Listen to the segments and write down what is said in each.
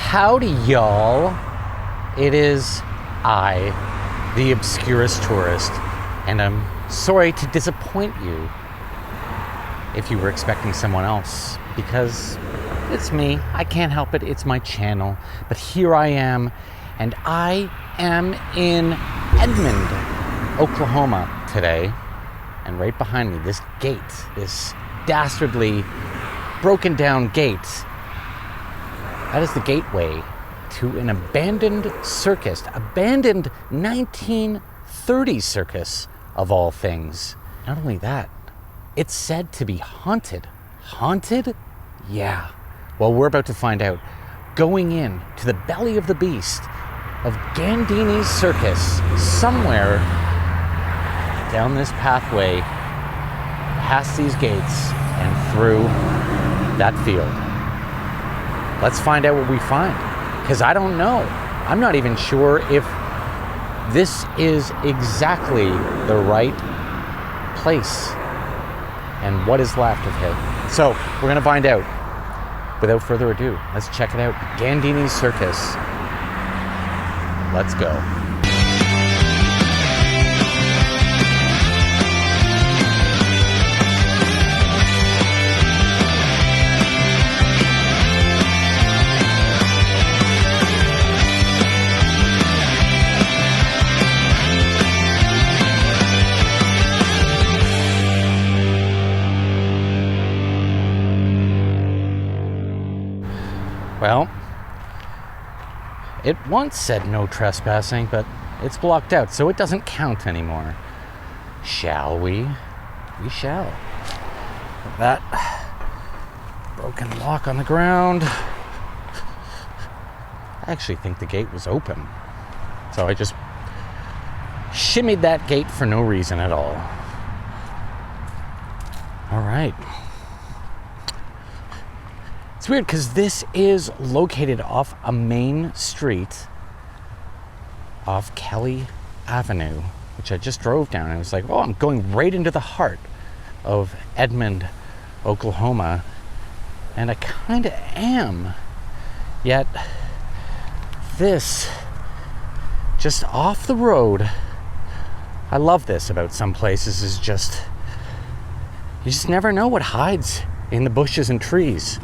Howdy, y'all. It is I, the Obscurist Tourist, and I'm sorry to disappoint you if you were expecting someone else, because it's me. I can't help it. It's my channel. But here I am, and I am in Edmond, Oklahoma today. And right behind me, this gate, this dastardly broken down gate, that is the gateway to an abandoned circus, abandoned 1930s circus of all things. Not only that, it's said to be haunted. Haunted? Yeah. Well, we're about to find out. Going in to the belly of the beast of Gandini's circus, somewhere down this pathway, past these gates, and through that field. Let's find out what we find, because I don't know. I'm not even sure if this is exactly the right place and what is left of it. So we're going to find out. Without further ado, let's check it out. Gandini's Circus. Let's go. Well, it once said no trespassing, but it's blocked out, so it doesn't count anymore. Shall we? We shall. That broken lock on the ground. I actually think the gate was open, so I just shimmied that gate for no reason at all. All right. It's weird because this is located off a main street off Kelly Avenue, which I just drove down. And I was like, oh, I'm going right into the heart of Edmond, Oklahoma. And I kind of am. Yet, this, just off the road, I love this about some places, is just, you just never know what hides in the bushes and trees.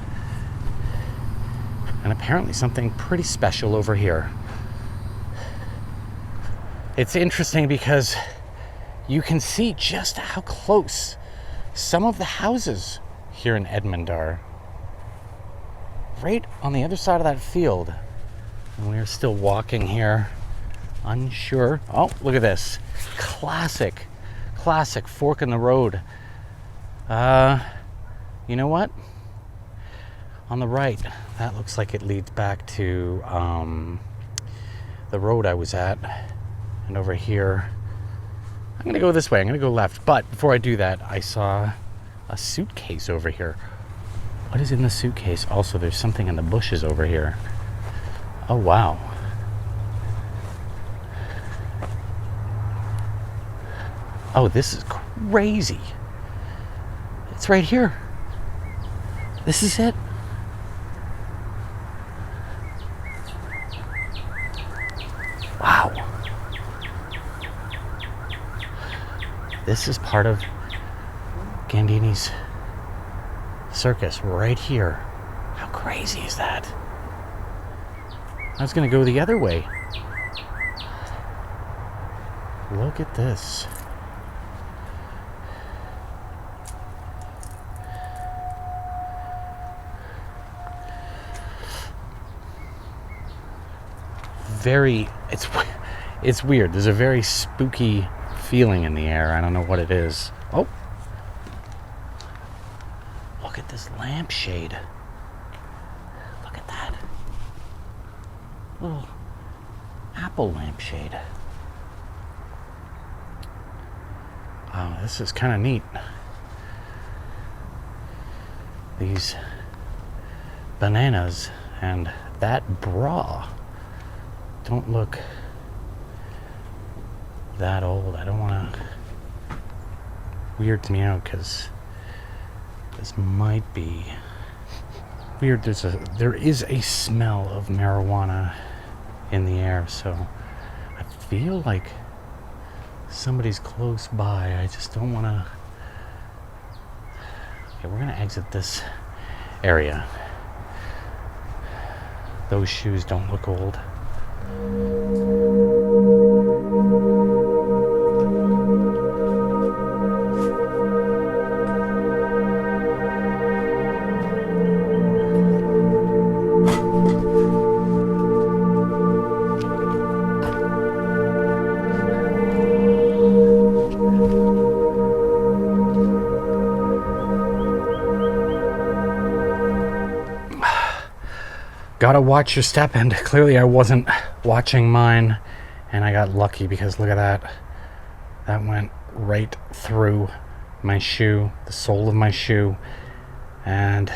And apparently something pretty special over here. It's interesting because you can see just how close some of the houses here in Edmond are. Right on the other side of that field. And we're still walking here, unsure. Oh, look at this. Classic fork in the road. You know what? On the right, that looks like it leads back to the road I was at. And over here, I'm going to go this way. I'm going to go left. But before I do that, I saw a suitcase over here. What is in the suitcase? Also, there's something in the bushes over here. Oh, wow. Oh, this is crazy. It's right here. This is it. Wow. This is part of Gandini's circus right here. How crazy is that? I was going to go the other way. Look at this. It's weird. There's a very spooky feeling in the air. I don't know what it is. Oh, look at this lampshade. Look at that little apple lampshade. Wow, this is kind of neat. These bananas and that bra don't look that old. I don't want to weird me out because this might be weird. There is a smell of marijuana in the air, so I feel like somebody's close by. I just don't want to. Okay, we're gonna exit this area. Those shoes don't look old. Gotta watch your step, and clearly I wasn't watching mine, and I got lucky because look at that. That went right through my shoe, the sole of my shoe, and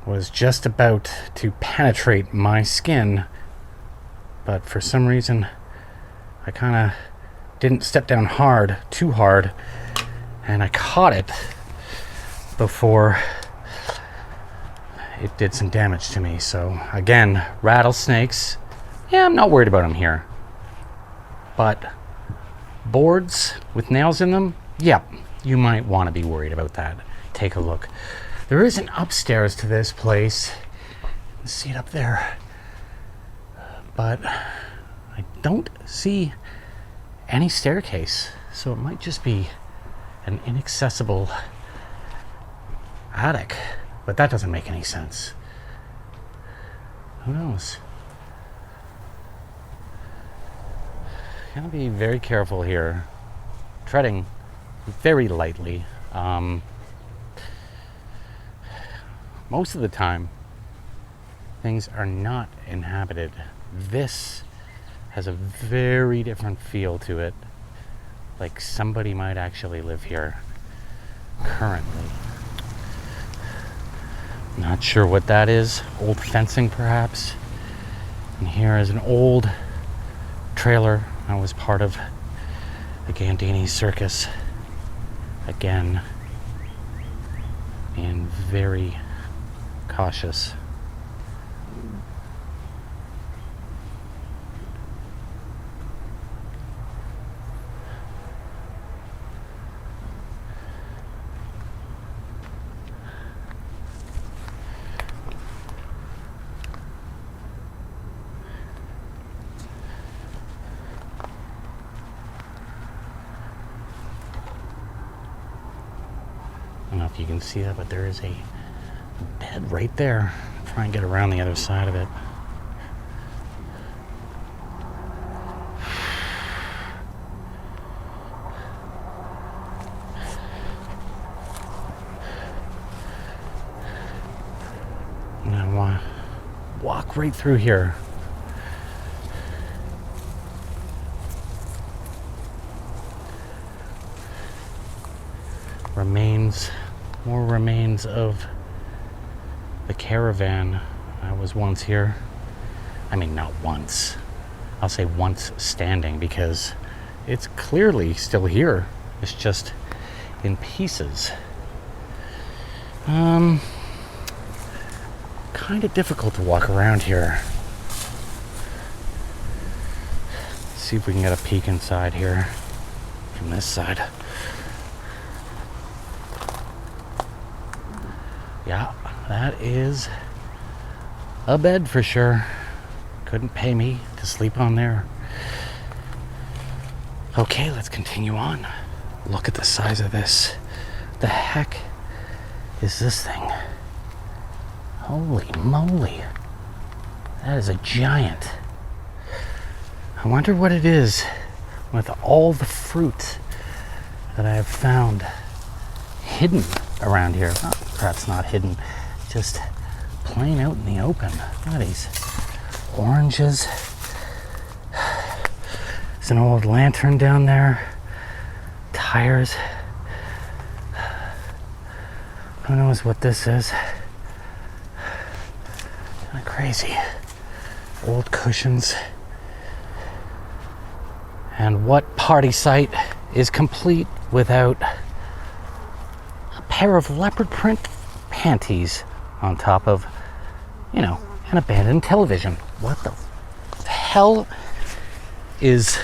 was just about to penetrate my skin, but for some reason I kind of didn't step down too hard, and I caught it before it did some damage to me. So again, rattlesnakes, yeah, I'm not worried about them here. But boards with nails in them, yep, you might want to be worried about that. Take a look. There is an upstairs to this place. You can see it up there. But I don't see any staircase. So it might just be an inaccessible attic. But that doesn't make any sense. Who knows? Gotta be very careful here. Treading very lightly. Most of the time, things are not inhabited. This has a very different feel to it. Like somebody might actually live here currently. Not sure what that is. Old fencing, perhaps. And here is an old trailer that was part of the Gandini Circus. Again, being very cautious. I don't know if you can see that, but there is a bed right there. Try and get around the other side of it. And I want to walk right through here. More remains of the Caravan that was once here. I mean, not once. I'll say once standing because it's clearly still here. It's just in pieces. Kind of difficult to walk around here. Let's see if we can get a peek inside here from this side. Yeah, that is a bed for sure. Couldn't pay me to sleep on there. Okay, let's continue on. Look at the size of this. The heck is this thing? Holy moly. That is a giant. I wonder what it is with all the fruit that I have found hidden around here. Perhaps not hidden, just plain out in the open. Look at these oranges. There's an old lantern down there. Tires. Who knows what this is? Kind of crazy. Old cushions. And what party site is complete without pair of leopard print panties on top of, you know, an abandoned television. What the hell is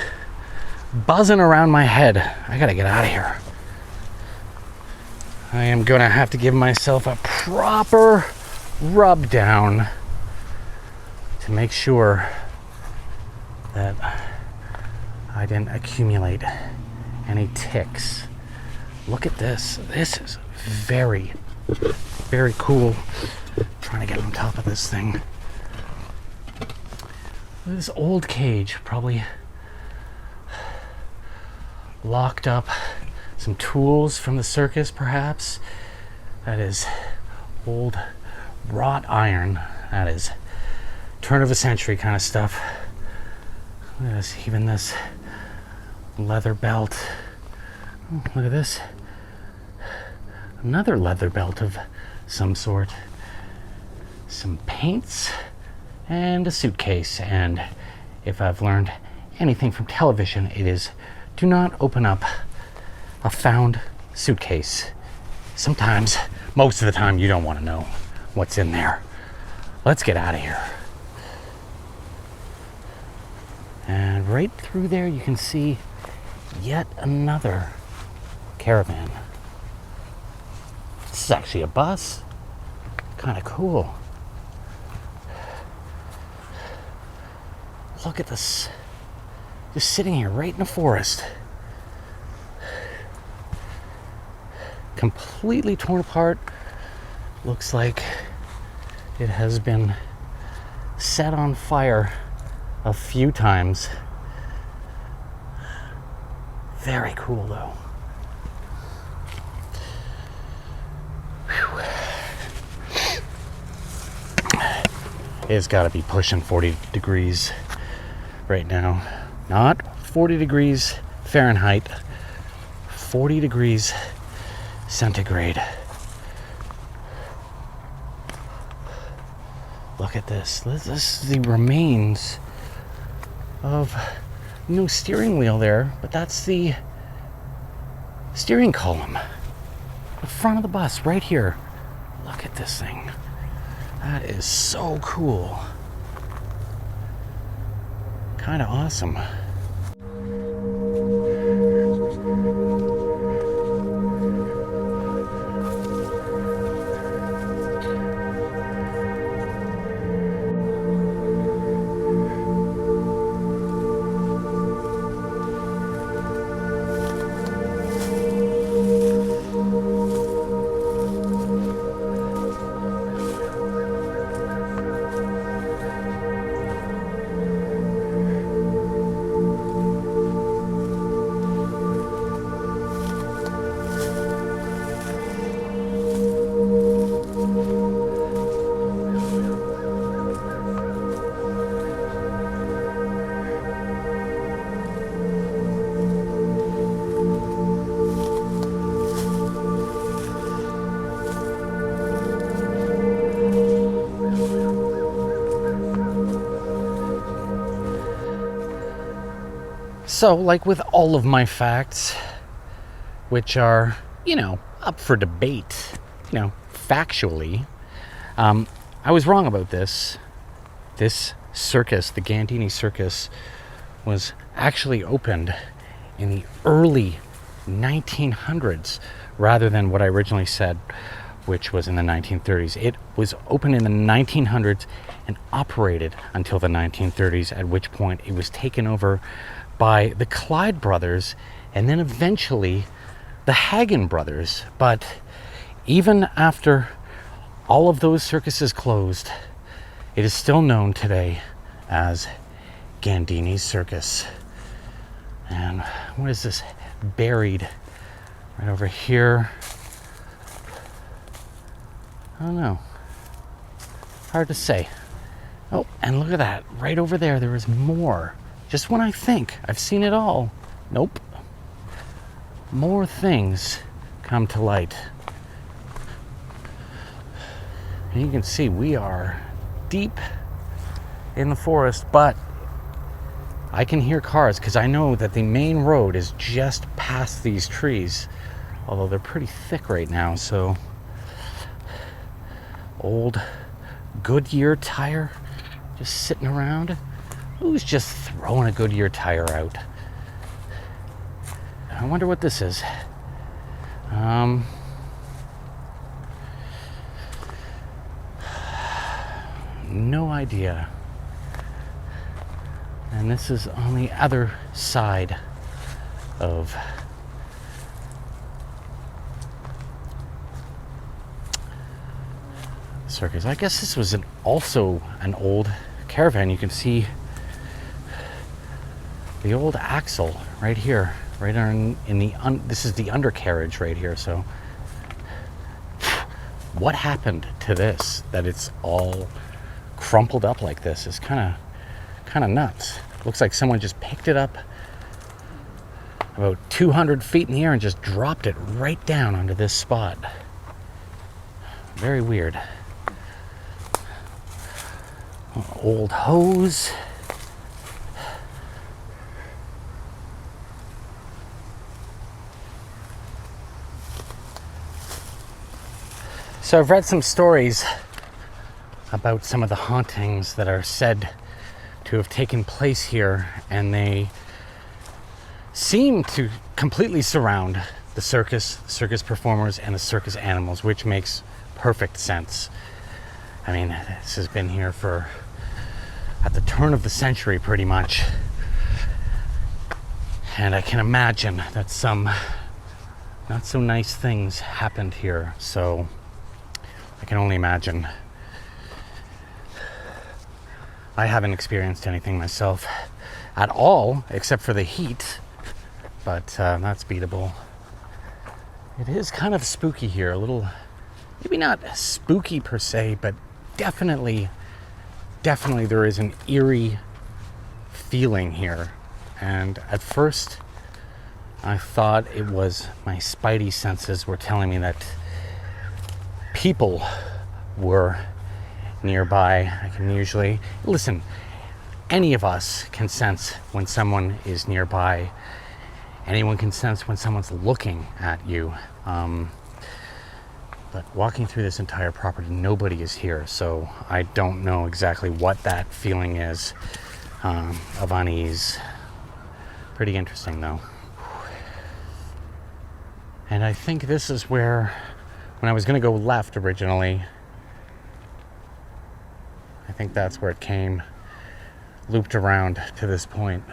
buzzing around my head? I gotta get out of here. I am gonna have to give myself a proper rub down to make sure that I didn't accumulate any ticks. Look at this. This is very, very cool. I'm trying to get on top of this thing. This old cage, probably locked up some tools from the circus, perhaps. That is old wrought iron. That is turn of a century kind of stuff. Look at this, even this leather belt. Oh, look at this. Another leather belt of some sort. Some paints and a suitcase. And if I've learned anything from television, it is do not open up a found suitcase. Sometimes, most of the time, you don't want to know what's in there. Let's get out of here. And right through there, you can see yet another caravan. This is actually a bus. Kind of cool. Look at this. Just sitting here right in the forest. Completely torn apart. Looks like it has been set on fire a few times. Very cool though. Whew. It's got to be pushing 40 degrees right now. Not 40 degrees Fahrenheit, 40 degrees centigrade. Look at this. This is the remains of no steering wheel there, but that's the steering column. The front of the bus right here. Look at this thing. That is so cool. Kind of awesome. So, like with all of my facts, which are, up for debate, factually, I was wrong about this. This circus, the Gandini Circus, was actually opened in the early 1900s rather than what I originally said, which was in the 1930s. It was opened in the 1900s and operated until the 1930s, at which point it was taken over by the Clyde Brothers and then eventually the Hagen Brothers. But even after all of those circuses closed, it is still known today as Gandini's Circus. And what is this buried right over here? I don't know. Hard to say. Oh, and look at that. Right over there, there is more. Just when I think I've seen it all, nope. More things come to light. And you can see we are deep in the forest, but I can hear cars because I know that the main road is just past these trees, although they're pretty thick right now, so old Goodyear tire just sitting around. Who's just throwing a Goodyear tire out? I wonder what this is. No idea. And this is on the other side of Circus. I guess this was also an old Caravan. You can see the old axle right here, right on in the this is the undercarriage right here. So what happened to this that it's all crumpled up like this? Is kind of nuts. Looks like someone just picked it up about 200 feet in the air and just dropped it right down onto this spot. Very weird. Old hose. So I've read some stories about some of the hauntings that are said to have taken place here, and they seem to completely surround the circus performers and the circus animals, which makes perfect sense. I mean, this has been here for at the turn of the century pretty much, and I can imagine that some not so nice things happened here, so I can only imagine. I haven't experienced anything myself at all, except for the heat, but that's beatable. It is kind of spooky here, a little, maybe not spooky per se, but definitely there is an eerie feeling here. And at first, I thought it was my spidey senses were telling me that people were nearby. I can usually listen. Any of us can sense when someone is nearby. Anyone can sense when someone's looking at you. But walking through this entire property, nobody is here, so I don't know exactly what that feeling is of unease. Pretty interesting, though. And I think this is where, when I was going to go left originally, I think that's where it came, looped around to this point.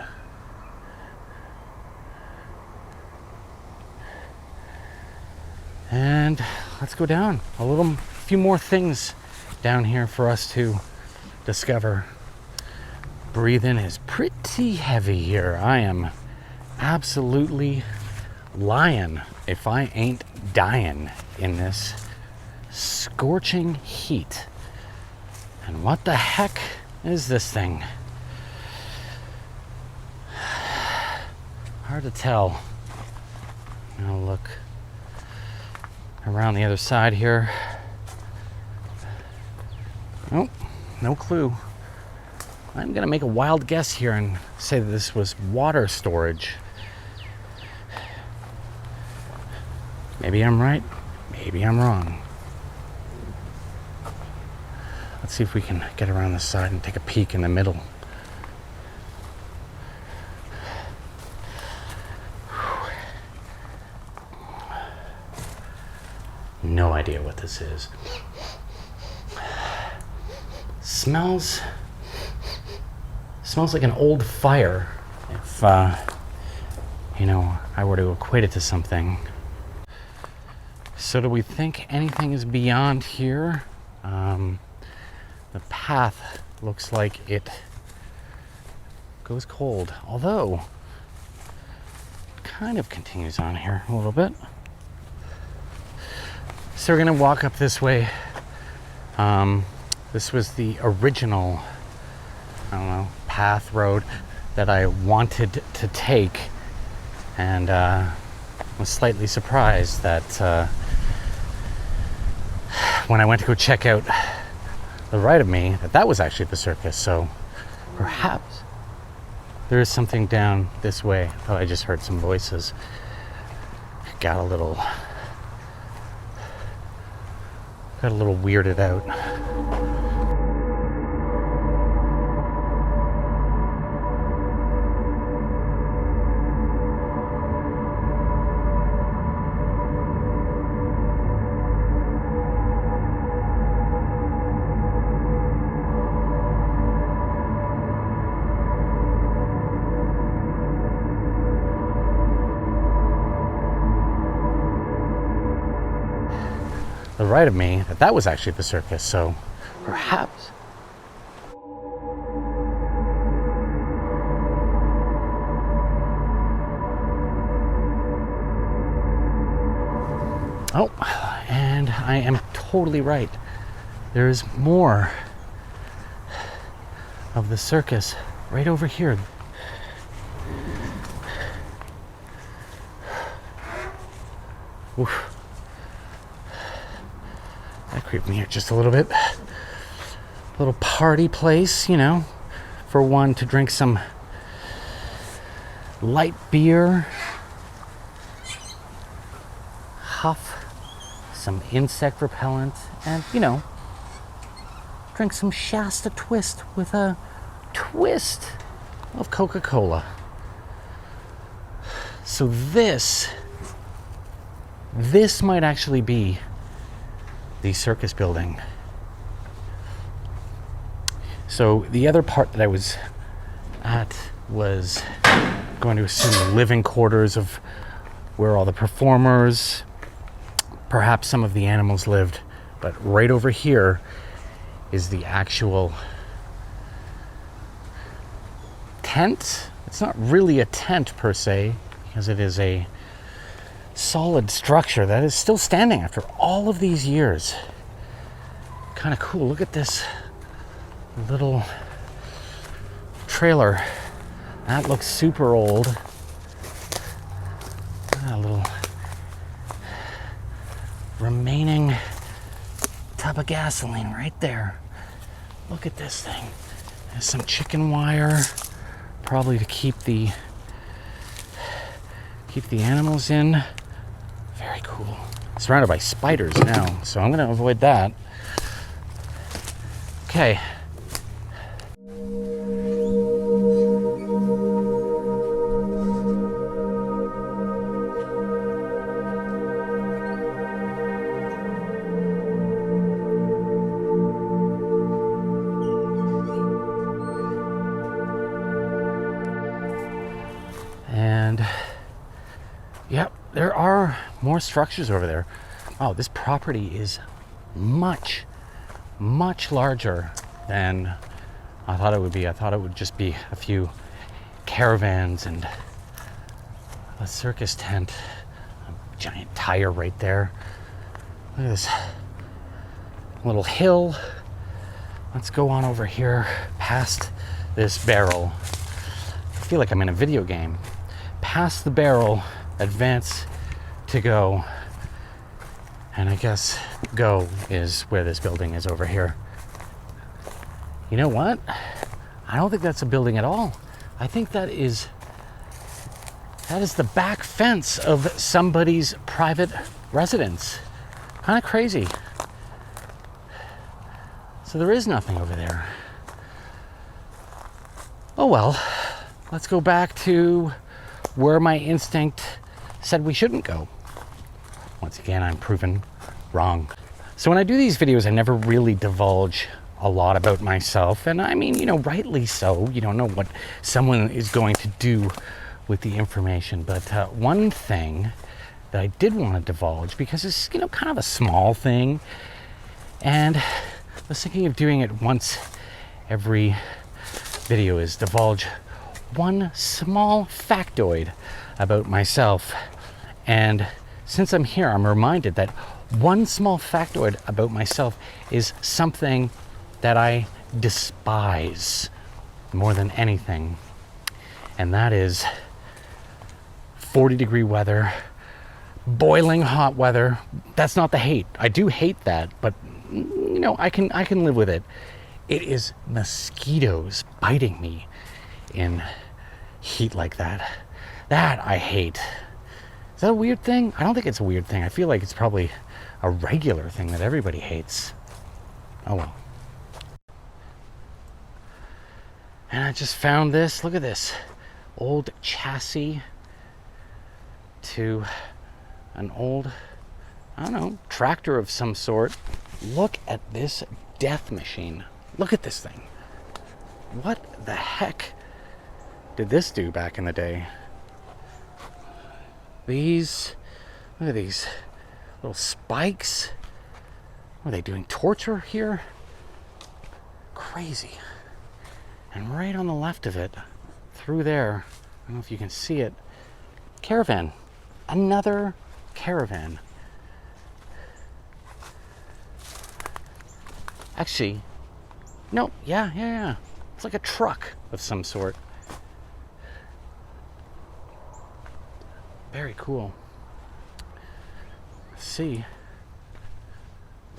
And let's go down. A few more things down here for us to discover. Breathing is pretty heavy here. I am absolutely lying if I ain't dying in this scorching heat. And what the heck is this thing? Hard to tell. Now look around the other side here. Nope, no clue. I'm gonna make a wild guess here and say that this was water storage. Maybe I'm right, maybe I'm wrong. Let's see if we can get around the side and take a peek in the middle. No idea what this is. Smells like an old fire, if I were to equate it to something. So do we think anything is beyond here? The path looks like it goes cold, although it kind of continues on here a little bit. So we're gonna walk up this way. This was the original, path, road that I wanted to take, and was slightly surprised that when I went to go check out the right of me, that was actually the circus. So perhaps there is something down this way. Oh, I just heard some voices. Got a little weirded out. The right of me, that was actually the circus, so perhaps. Oh, and I am totally right. There's more of the circus right over here. Oof. That creeped me out just a little bit. A little party place, you know, for one to drink some light beer, huff some insect repellent, and, you know, drink some Shasta Twist with a twist of Coca-Cola. So this might actually be the circus building. So the other part that I was at was going to assume the living quarters of where all the performers, perhaps some of the animals lived, but right over here is the actual tent. It's not really a tent per se, because it is a solid structure that is still standing after all of these years. Kind of cool. Look at this little trailer. That looks super old. A little remaining tub of gasoline right there. Look at this thing. There's some chicken wire, probably to keep the animals in. Very cool. Surrounded by spiders now, so I'm going to avoid that. Okay. And yep, there are more structures over there. Oh, this property is much larger than I thought it would be. I thought it would just be a few caravans and a circus tent. A giant tire right there. Look at this little hill. Let's go on over here past this barrel. I feel like I'm in a video game. Past the barrel, advance to go. And I guess go is where this building is over here. You know what? I don't think that's a building at all. I think that is the back fence of somebody's private residence. Kind of crazy. So there is nothing over there. Oh well, let's go back to where my instinct said we shouldn't go. Once again, I'm proven wrong. So when I do these videos, I never really divulge a lot about myself. And I mean, you know, rightly so. You don't know what someone is going to do with the information. But one thing that I did want to divulge, because it's, you know, kind of a small thing, and I was thinking of doing it once every video, is divulge one small factoid about myself. And since I'm here, I'm reminded that one small factoid about myself is something that I despise more than anything. And that is 40-degree weather, boiling hot weather. That's not the hate. I do hate that, but you know, I can live with it. It is mosquitoes biting me in heat like that. That I hate. Is that a weird thing? I don't think it's a weird thing. I feel like it's probably a regular thing that everybody hates. Oh well. And I just found this. Look at this. Old chassis to an old, I don't know, tractor of some sort. Look at this death machine. Look at this thing. What the heck did this do back in the day? Look at these little spikes. Are they doing torture here? Crazy. And right on the left of it, through there, I don't know if you can see it, Caravan. Another Caravan. Actually, no, yeah. It's like a truck of some sort. Very cool. Let's see.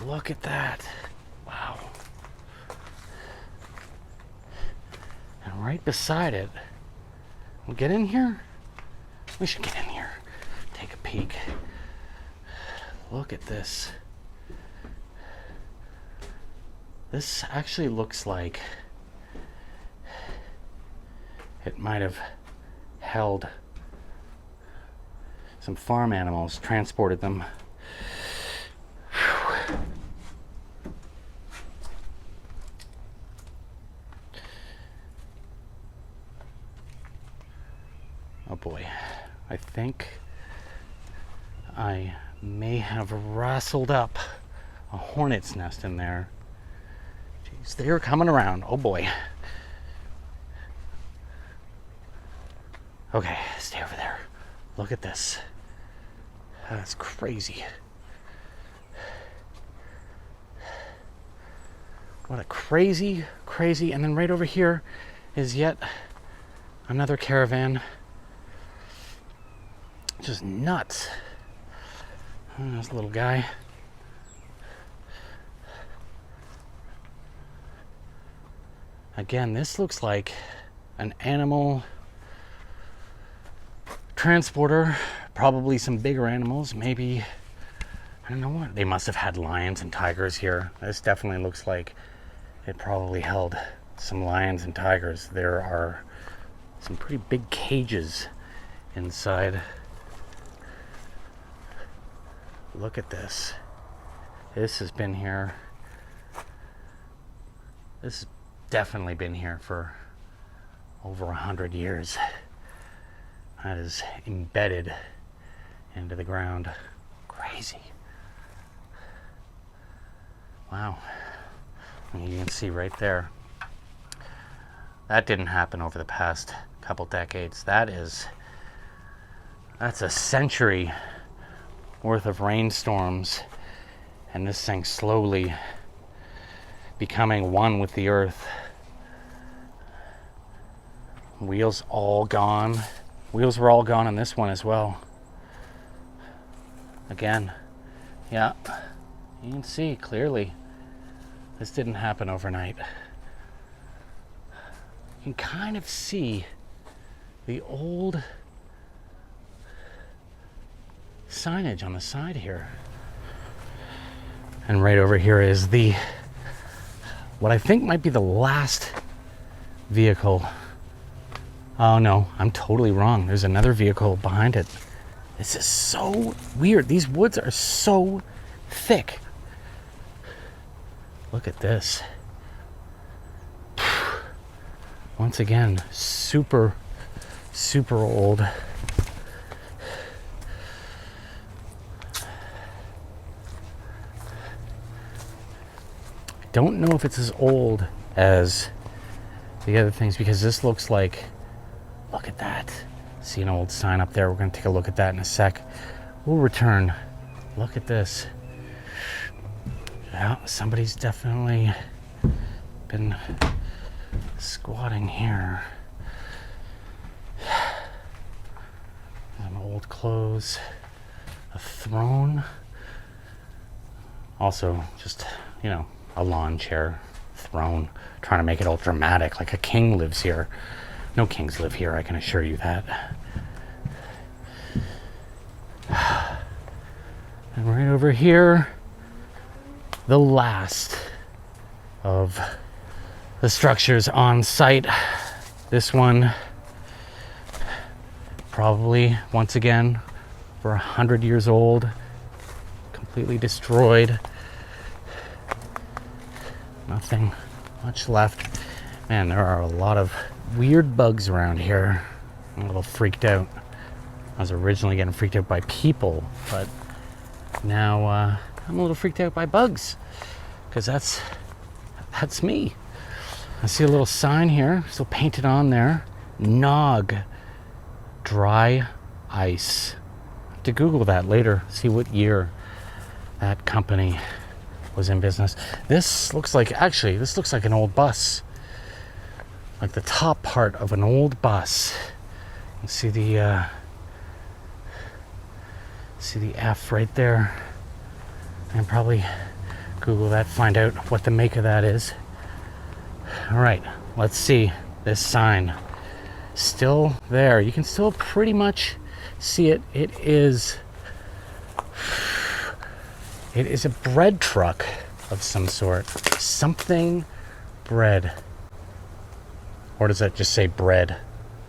Look at that. Wow. And right beside it, we'll get in here. We should get in here. Take a peek. Look at this. This actually looks like it might have held some farm animals, transported them. Whew. Oh boy, I think I may have rustled up a hornet's nest in there. Jeez, they're coming around. Oh boy. Okay, stay over there. Look at this. That's crazy. What a crazy, and then right over here is yet another Caravan. Just nuts. Oh, there's a little guy. Again, this looks like an animal transporter, probably some bigger animals, maybe, I don't know what. They must have had lions and tigers here. This definitely looks like it probably held some lions and tigers. There are some pretty big cages inside. Look at this. This has been here. This has definitely been here for over 100 years. That is embedded into the ground. Crazy. Wow. And you can see right there. That didn't happen over the past couple decades. That's a century worth of rainstorms, and this thing slowly becoming one with the earth. Wheels all gone. Wheels were all gone on this one as well. Again, yeah, you can see clearly this didn't happen overnight. You can kind of see the old signage on the side here. And right over here is what I think might be the last vehicle. Oh no, I'm totally wrong. There's another vehicle behind it. This is so weird. These woods are so thick. Look at this. Once again, super old. I don't know if it's as old as the other things, because this looks like, look at that. See an old sign up there. We're going to take a look at that in a sec. We'll return. Look at this. Yeah, somebody's definitely been squatting here. Some old clothes. A throne. Also, just, a lawn chair. Throne. Trying to make it all dramatic, like a king lives here. No kings live here, I can assure you that. And right over here, the last of the structures on site. This one, probably, once again, for 100 years old, completely destroyed. Nothing much left. Man, there are a lot of weird bugs around here. I'm a little freaked out. I was originally getting freaked out by people, but now I'm a little freaked out by bugs, because that's me. I see a little sign here, still painted on there. Nog, dry ice. I have to Google that later, see what year that company was in business. This looks like an old bus. Like the top part of an old bus. You see the F right there. And probably Google that, find out what the make of that is. All right, let's see this sign. Still there. You can still pretty much see it. It is a bread truck of some sort. Something bread. Or does that just say bread?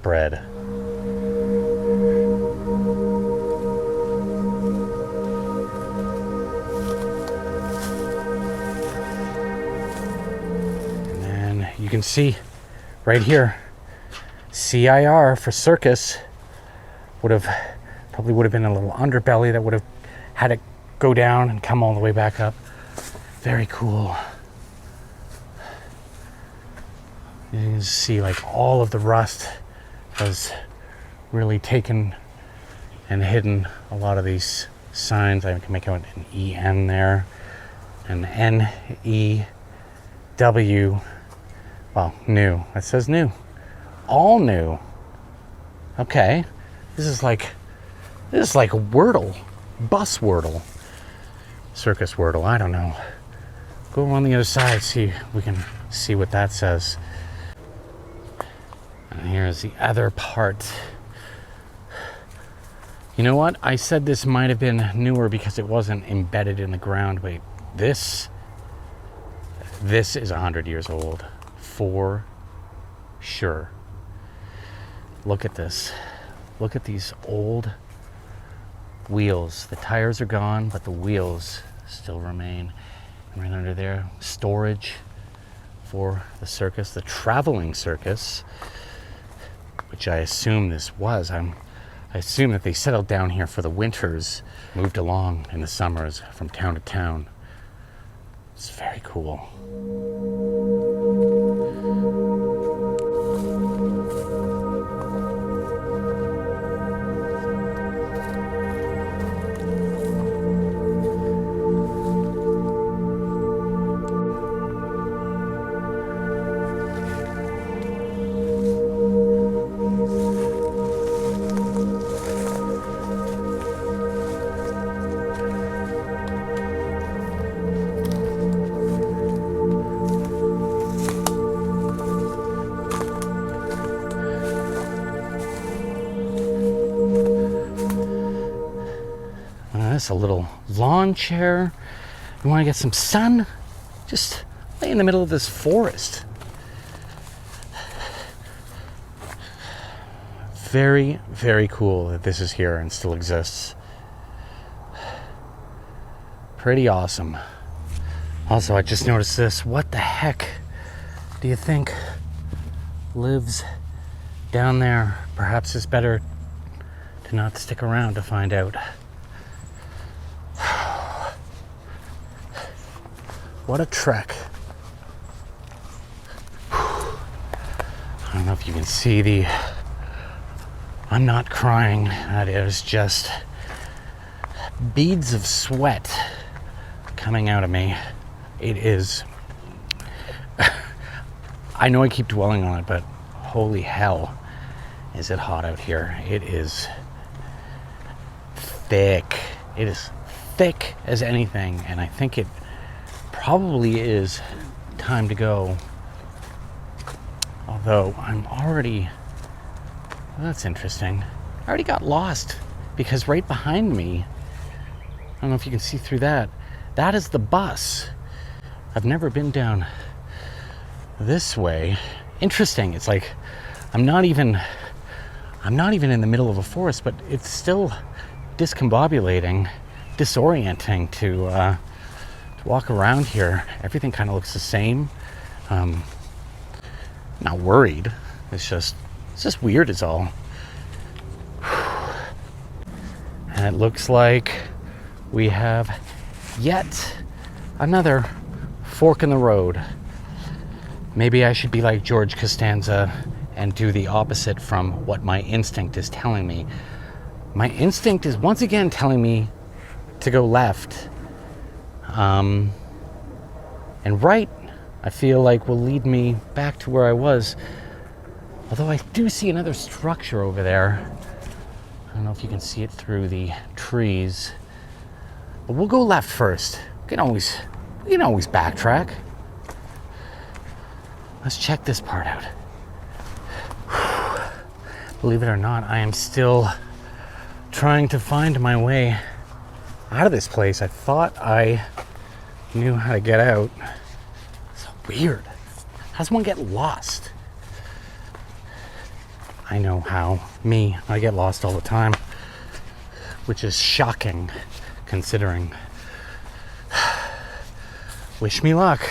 Bread. And then you can see right here, CIR for Circus probably would have been a little underbelly that would have had it go down and come all the way back up. Very cool. You can see like all of the rust has really taken and hidden a lot of these signs. I can make out an EN there, an NEW. Well, new. It says new. All new. Okay. This is like Wordle. Bus Wordle. Circus Wordle. I don't know. Go on the other side, see if we can see what that says. And here's the other part. You know what? I said this might have been newer because it wasn't embedded in the ground. Wait, this is 100 years old. For sure. Look at this. Look at these old wheels. The tires are gone, but the wheels still remain. And right under there, storage for the circus, the traveling circus, which I assume this was. I assume that they settled down here for the winters, moved along in the summers from town to town. It's very cool. A little lawn chair. You want to get some sun? Just lay in the middle of this forest. Very, very cool that this is here and still exists. Pretty awesome. Also, I just noticed this. What the heck do you think lives down there? Perhaps it's better to not stick around to find out. What a trek. I don't know if you can see I'm not crying. That is just beads of sweat coming out of me. It is. I know I keep dwelling on it, but holy hell, is it hot out here. It is thick. It is thick as anything, and I think it probably is time to go. Although I'm already, well, that's interesting. I already got lost because right behind me don't know if you can see through that. That is the bus. I've never been down this way. Interesting. It's like I'm not even in the middle of a forest, but it's still discombobulating, disorienting to walk around here. Everything kind of looks the same. Not worried. It's just weird is all. And it looks like we have yet another fork in the road. Maybe I should be like George Costanza and do the opposite from what my instinct is telling me. My instinct is once again telling me to go left. And right, I feel like will lead me back to where I was. Although I do see another structure over there. I don't know if you can see it through the trees. But we'll go left first. We can always backtrack. Let's check this part out. Believe it or not, I am still trying to find my way out of this place. I thought I knew how to get out. So weird. How does one get lost? I know how. Me, I get lost all the time. Which is shocking, considering. Wish me luck.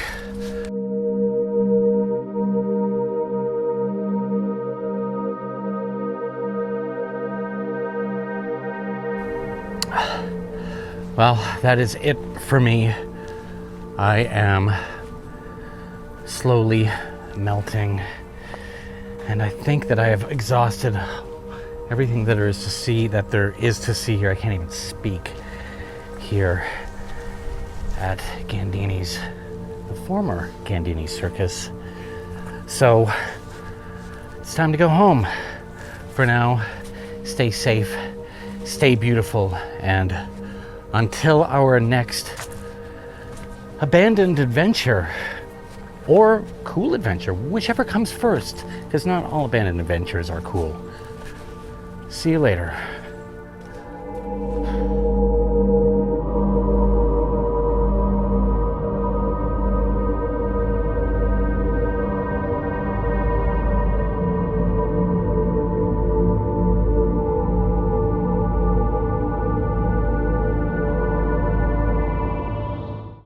Well, that is it for me. I am slowly melting, and I think that I have exhausted everything that there is to see here. I can't even speak here at Gandini's, the former Gandini Circus. So it's time to go home. For now, stay safe, stay beautiful, and until our next abandoned adventure or cool adventure, whichever comes first, because not all abandoned adventures are cool. See you later.